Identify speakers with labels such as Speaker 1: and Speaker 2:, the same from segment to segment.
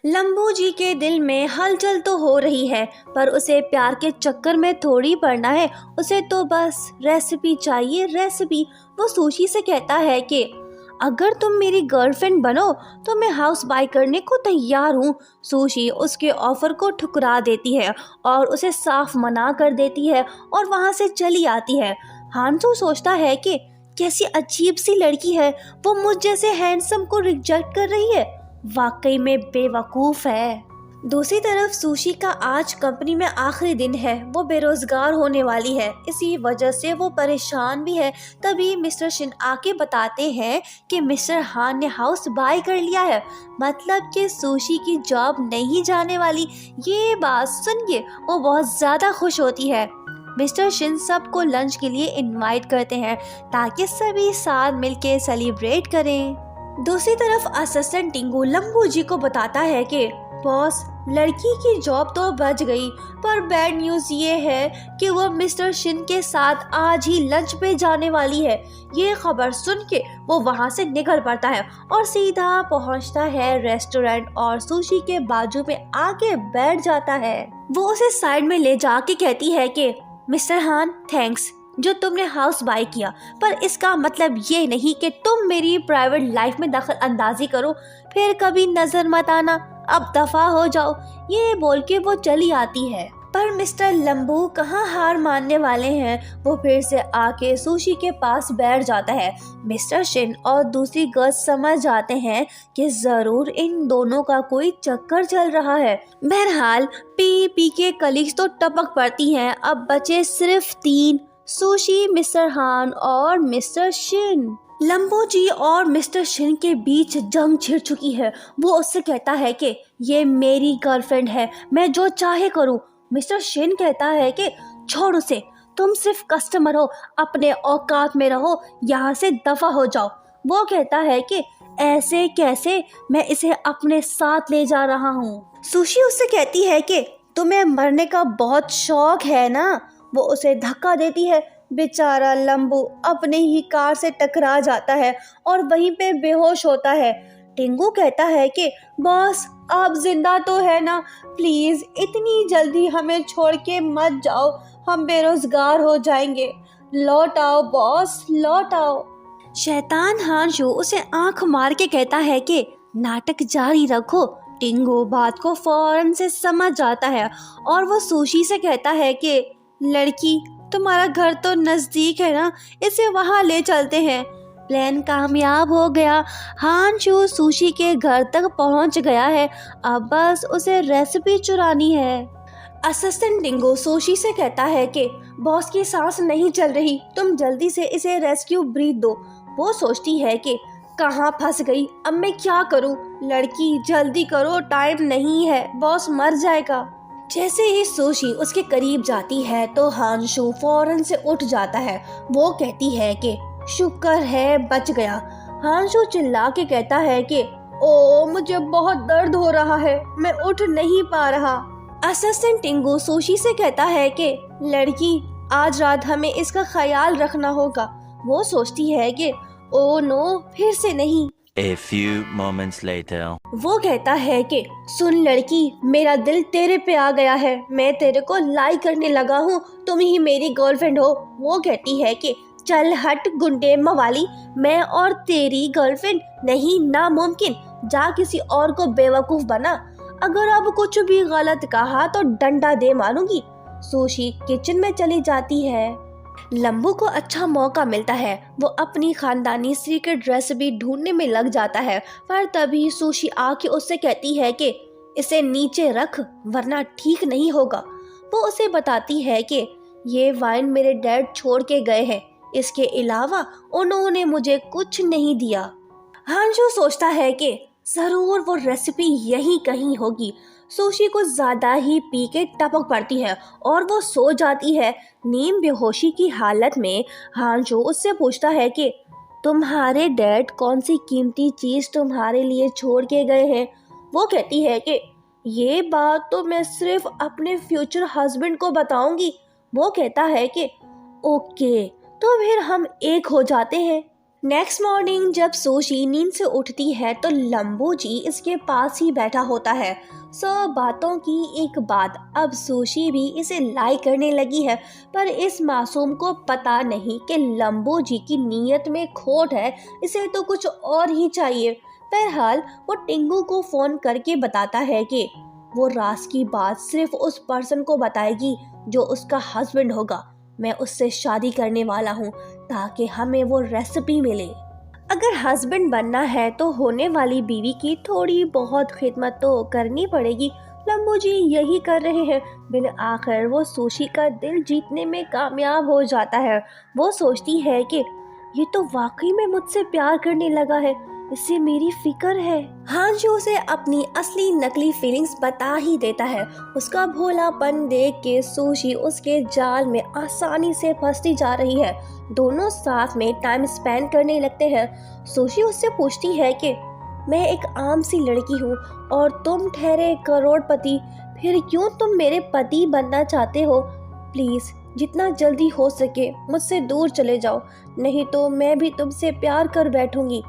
Speaker 1: लंबू जी के दिल में हलचल तो हो रही है, पर उसे प्यार के चक्कर में थोड़ी पड़ना है। उसे तो बस रेसिपी चाहिए, रेसिपी। वो सुशी से कहता है कि अगर तुम मेरी गर्लफ्रेंड बनो तो मैं हाउस बाय करने को तैयार हूँ। सुशी उसके ऑफर को ठुकरा देती है और उसे साफ मना कर देती है और वहाँ से चली आती है। हांसू सोचता है कि कैसी अजीब सी लड़की है, वो मुझ जैसे हैंडसम को रिजेक्ट कर रही है। वाकई में बेवकूफ है। दूसरी तरफ सुशी का आज कंपनी में आखिरी दिन है। वो बेरोजगार होने वाली है, इसी वजह से वो परेशान भी है। तभी मिस्टर शिन आके बताते हैं कि मिस्टर हान ने हाउस बाय कर लिया है, मतलब कि सुशी की जॉब नहीं जाने वाली। ये बात सुन के वो बहुत ज्यादा खुश होती है। मिस्टर शिन सबको लंच के लिए इनवाइट करते हैं ताकि सभी साथ मिलके सेलिब्रेट करें। दूसरी तरफ असिस्टेंट टिंगू लंबू जी को बताता है कि बॉस, लड़की की जॉब तो बच गई, पर बैड न्यूज ये है कि वो मिस्टर शिन के साथ आज ही लंच पे जाने वाली है। ये खबर सुन के वो वहाँ से निकल पड़ता है और सीधा पहुँचता है रेस्टोरेंट और सुशी के बाजू में आके बैठ जाता है। वो उसे साइड में ले जाके कहती है कि मिस्टर हान, थैंक्स जो तुमने हाउस बाय किया, पर इसका मतलब ये नहीं कि तुम मेरी प्राइवेट लाइफ में दखल अंदाजी करो। फिर कभी नजर मत आना, अब दफा हो जाओ। ये बोल के वो चली आती है। पर मिस्टर लंबू कहाँ हार मानने वाले हैं। वो फिर से आके सुशी के पास बैठ जाता है। मिस्टर शिन और दूसरी गर्ल समझ जाते हैं कि जरूर इन दोनों का कोई चक्कर चल रहा है। बहरहाल पी पी के कलीग्स तो टपक पड़ती हैं। अब बचे सिर्फ 3, सुशी, मिस्टर हान और मिस्टर शिन। लंबू जी और मिस्टर शिन के बीच जंग छिड़ चुकी है। वो उससे कहता है कि ये मेरी गर्लफ्रेंड है, मैं जो चाहे करूं। मिस्टर शिन कहता है कि छोड़ उसे, तुम सिर्फ कस्टमर हो, अपने औकात में रहो, यहाँ से दफा हो जाओ। वो कहता है कि ऐसे कैसे, मैं इसे अपने साथ ले जा रहा हूँ। सुशी उससे कहती है कि तुम्हें मरने का बहुत शौक है ना। वो उसे धक्का देती है। बेचारा लंबू अपने ही कार से टकरा जाता है और वहीं पे बेहोश होता है। टिंगू कहता है कि बॉस, आप जिंदा तो है ना, प्लीज इतनी जल्दी हमें छोड़ के मत जाओ, हम बेरोजगार हो जाएंगे। लौट आओ बॉस, लौट आओ। शैतान हांशू उसे आंख मार के कहता है कि नाटक जारी रखो। टिंगू बात को फौरन से समझ जाता है और वो सुशी से कहता है कि लड़की, तुम्हारा घर तो नजदीक है ना, इसे वहाँ ले चलते हैं। प्लान कामयाब हो गया। हांशू सुशी के घर तक पहुँच गया है, अब बस उसे रेसिपी चुरानी है। असिस्टेंट टिंगू सुशी से कहता है कि बॉस की सांस नहीं चल रही, तुम जल्दी से इसे रेस्क्यू ब्रीथ दो। वो सोचती है कि कहाँ फंस गई, अब मैं क्या करूँ। लड़की जल्दी करो, टाइम नहीं है, बॉस मर जाएगा। जैसे ही सुशी उसके करीब जाती है तो हांशू फौरन से उठ जाता है। वो कहती है कि शुक्र है बच गया। हांशू चिल्ला के कहता है कि ओ, मुझे बहुत दर्द हो रहा है, मैं उठ नहीं पा रहा। असिस्टेंट टिंगू सुशी से कहता है कि लड़की, आज रात हमें इसका ख्याल रखना होगा। वो सोचती है कि ओ नो, फिर से नहीं।
Speaker 2: A few moments later.
Speaker 1: वो कहता है कि सुन लड़की, मेरा दिल तेरे पे आ गया है, मैं तेरे को लाइक करने लगा हूँ, तुम ही मेरी गर्लफ्रेंड हो। वो कहती है कि चल हट गुंडे मवाली, मैं और तेरी गर्लफ्रेंड नहीं, नामुमकिन। जा किसी और को बेवकूफ बना, अगर अब कुछ भी गलत कहा तो डंडा दे मारूंगी। सुशी किचन में चली जाती है। लंबू को अच्छा मौका मिलता है। वो अपनी खानदानी सीक्रेट रेसिपी ढूंढने में लग जाता है, पर तभी सुशी आके उससे कहती है कि इसे नीचे रख वरना ठीक नहीं होगा। वो उसे बताती है कि ये वाइन मेरे डैड छोड़ के गए हैं, इसके अलावा उन्होंने मुझे कुछ नहीं दिया। हांशू सोचता है कि जरूर वो रेसिपी यहीं कहीं होगी। सुशी को ज्यादा ही पी के टपक पड़ती है और वो सो जाती है। नीम बेहोशी की हालत में हांशू उससे पूछता है कि तुम्हारे डैड कौन सी कीमती चीज तुम्हारे लिए छोड़ के गए हैं। वो कहती है कि ये बात तो मैं सिर्फ अपने फ्यूचर हस्बैंड को बताऊंगी। वो कहता है कि ओके, तो फिर हम एक हो जाते हैं। नेक्स्ट मॉर्निंग जब सोशी नींद से उठती है तो लंबू जी इसके पास ही बैठा होता है। सब बातों की एक बात, अब सोशी भी इसे लाइक करने लगी है, पर इस मासूम को पता नहीं कि लंबू जी की नीयत में खोट है, इसे तो कुछ और ही चाहिए। बहरहाल वो टिंगू को फोन करके बताता है कि वो राज की बात सिर्फ उस पर्सन को बताएगी जो उसका हस्बैंड होगा। मैं उससे शादी करने वाला हूँ ताकि हमें वो रेसिपी मिले। अगर हस्बैंड बनना है तो होने वाली बीवी की थोड़ी बहुत खिदमत तो करनी पड़ेगी। लंबू जी यही कर रहे हैं। बिन आखिर वो सोशी का दिल जीतने में कामयाब हो जाता है। वो सोचती है कि ये तो वाकई में मुझसे प्यार करने लगा है, इससे मेरी फिक्र है। हांजू उसे अपनी असली नकली फीलिंग्स बता ही देता है। उसका भोलापन देख के सोशी उसके जाल में आसानी से फंसती जा रही है। दोनों साथ में टाइम स्पेंड करने लगते हैं। सोशी उससे पूछती है कि मैं एक आम सी लड़की हूँ और तुम ठहरे करोड़पति, फिर क्यों तुम मेरे पति बनना चाहते हो? प्लीज जितना जल्दी हो सके मुझसे दूर चले जाओ, नहीं तो मैं भी तुमसे प्यार कर बैठूंगी।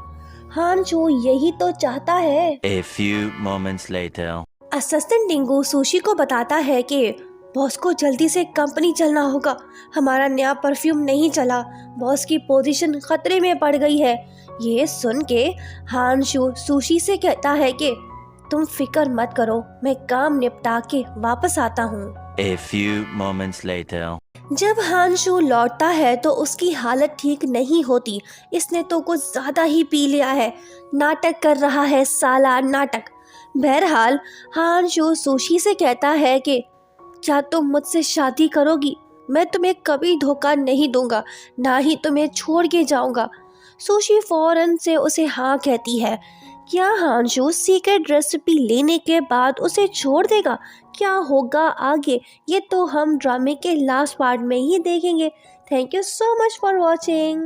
Speaker 1: हांजू यही तो चाहता है।
Speaker 2: A few moments later.
Speaker 1: Assistant Tingu sushi को बताता है कि बॉस को जल्दी से कंपनी चलना होगा, हमारा नया परफ्यूम नहीं चला, बॉस की पोजीशन खतरे में पड़ गई है। ये सुन के हांजू सुशी से कहता है कि तुम फिक्र मत करो, मैं काम निपटा के वापस आता हूँ।
Speaker 2: A few moments later.
Speaker 1: जब हांशु लौटता है तो उसकी हालत ठीक नहीं होती। इसने तो कुछ ज्यादा ही पी लिया है, नाटक कर रहा है साला नाटक। बहरहाल हांशु सुशी से कहता है कि क्या तुम मुझसे शादी करोगी? मैं तुम्हें कभी धोखा नहीं दूंगा, ना ही तुम्हें छोड़ के जाऊंगा। सुशी फौरन से उसे हाँ कहती है। क्या हांशु सीक्रेट रेसिपी लेने के बाद उसे छोड़ देगा? क्या होगा आगे, ये तो हम ड्रामे के लास्ट पार्ट में ही देखेंगे। Thank you so much for watching.